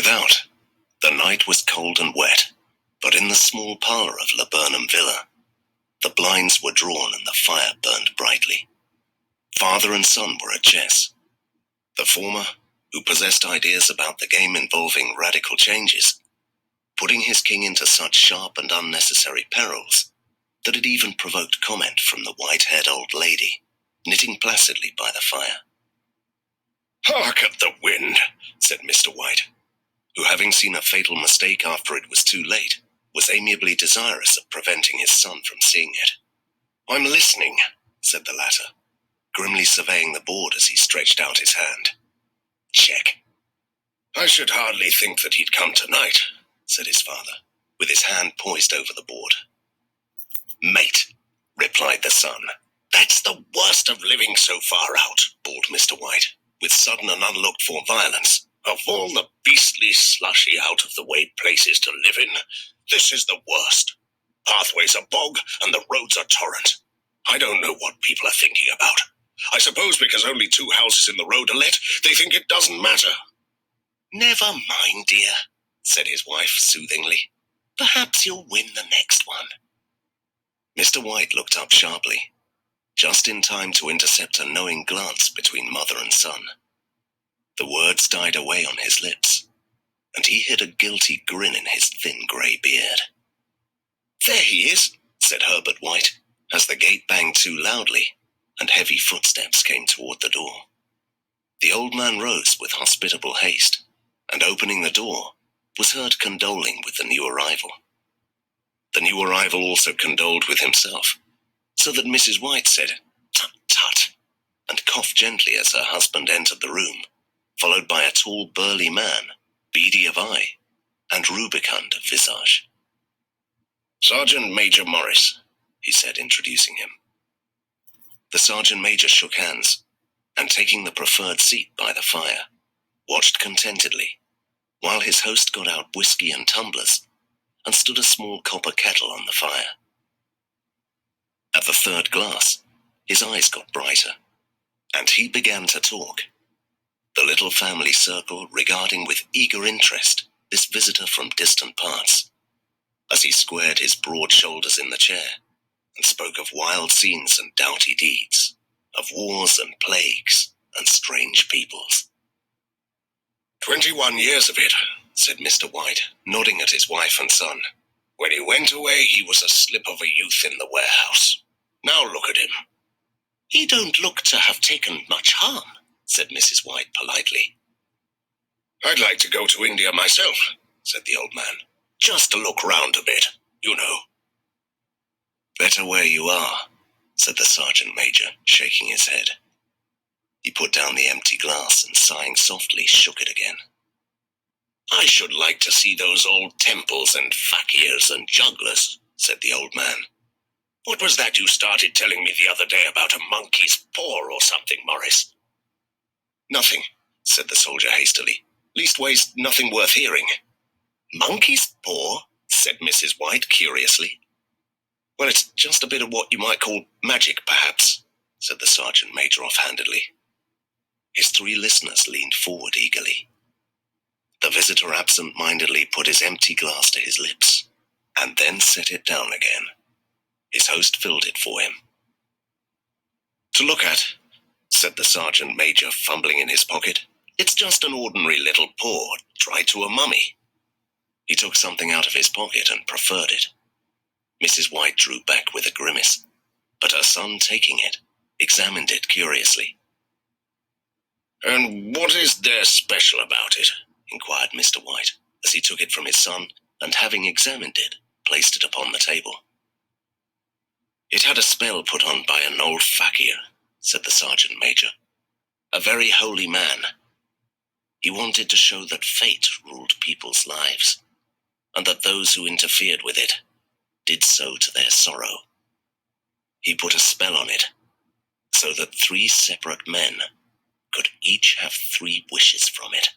Without, the night was cold and wet, but in the small parlour of Laburnum Villa, the blinds were drawn and the fire burned brightly. Father and son were at chess. The former, who possessed ideas about the game involving radical changes, putting his king into such sharp and unnecessary perils that it even provoked comment from the white-haired old lady, knitting placidly by the fire. "Hark at the wind," said Mr. White, who, having seen a fatal mistake after it was too late, was amiably desirous of preventing his son from seeing it. "I'm listening," said the latter, grimly surveying the board as he stretched out his hand. "Check." "I should hardly think that he'd come tonight," said his father, with his hand poised over the board. "Mate," replied the son. "That's the worst of living so far out," bawled Mr. White, with sudden and unlooked-for violence. "Of all the beastly, slushy, out-of-the-way places to live in, this is the worst. Pathways are bog, and the roads are torrent. I don't know what people are thinking about. I suppose because only 2 houses in the road are let, they think it doesn't matter." "Never mind, dear," said his wife soothingly. "Perhaps you'll win the next one." Mr. White looked up sharply, just in time to intercept a knowing glance between mother and son. The words died away on his lips, and he hid a guilty grin in his thin grey beard. "There he is," said Herbert White, as the gate banged too loudly, and heavy footsteps came toward the door. The old man rose with hospitable haste, and opening the door, was heard condoling with the new arrival. The new arrival also condoled with himself, so that Mrs. White said, "Tut, tut," and coughed gently as her husband entered the room, followed by a tall, burly man, beady of eye, and rubicund of visage. "Sergeant Major Morris," he said, introducing him. The Sergeant Major shook hands, and taking the preferred seat by the fire, watched contentedly, while his host got out whiskey and tumblers, and stood a small copper kettle on the fire. At the 3rd glass, his eyes got brighter, and he began to talk, the little family circle regarding with eager interest this visitor from distant parts, as he squared his broad shoulders in the chair, and spoke of wild scenes and doughty deeds, of wars and plagues and strange peoples. 21 years of it," said Mr. White, nodding at his wife and son. "When he went away, he was a slip of a youth in the warehouse. Now look at him." "He don't look to have taken much harm," said Mrs. White politely. "I'd like to go to India myself," said the old man. "Just to look round a bit, you know." "Better where you are," said the Sergeant Major, shaking his head. He put down the empty glass and, sighing softly, shook it again. "I should like to see those old temples and fakirs and jugglers," said the old man. "What was that you started telling me the other day about a monkey's paw or something, Morris?" "Nothing," said the soldier hastily. "Leastways, nothing worth hearing." "Monkey's paw?" said Mrs. White curiously. "Well, it's just a bit of what you might call magic, perhaps," said the Sergeant Major offhandedly. His 3 listeners leaned forward eagerly. The visitor absent-mindedly put his empty glass to his lips, and then set it down again. His host filled it for him. "To look at," said the Sergeant Major, fumbling in his pocket, "it's just an ordinary little paw, tied to a mummy." He took something out of his pocket and proffered it. Mrs. White drew back with a grimace, but her son, taking it, examined it curiously. "And what is there special about it?" inquired Mr. White, as he took it from his son, and having examined it, placed it upon the table. "It had a spell put on by an old fakir," said the Sergeant Major. "A very holy man. He wanted to show that fate ruled people's lives, and that those who interfered with it did so to their sorrow. He put a spell on it, so that 3 separate men could each have 3 wishes from it."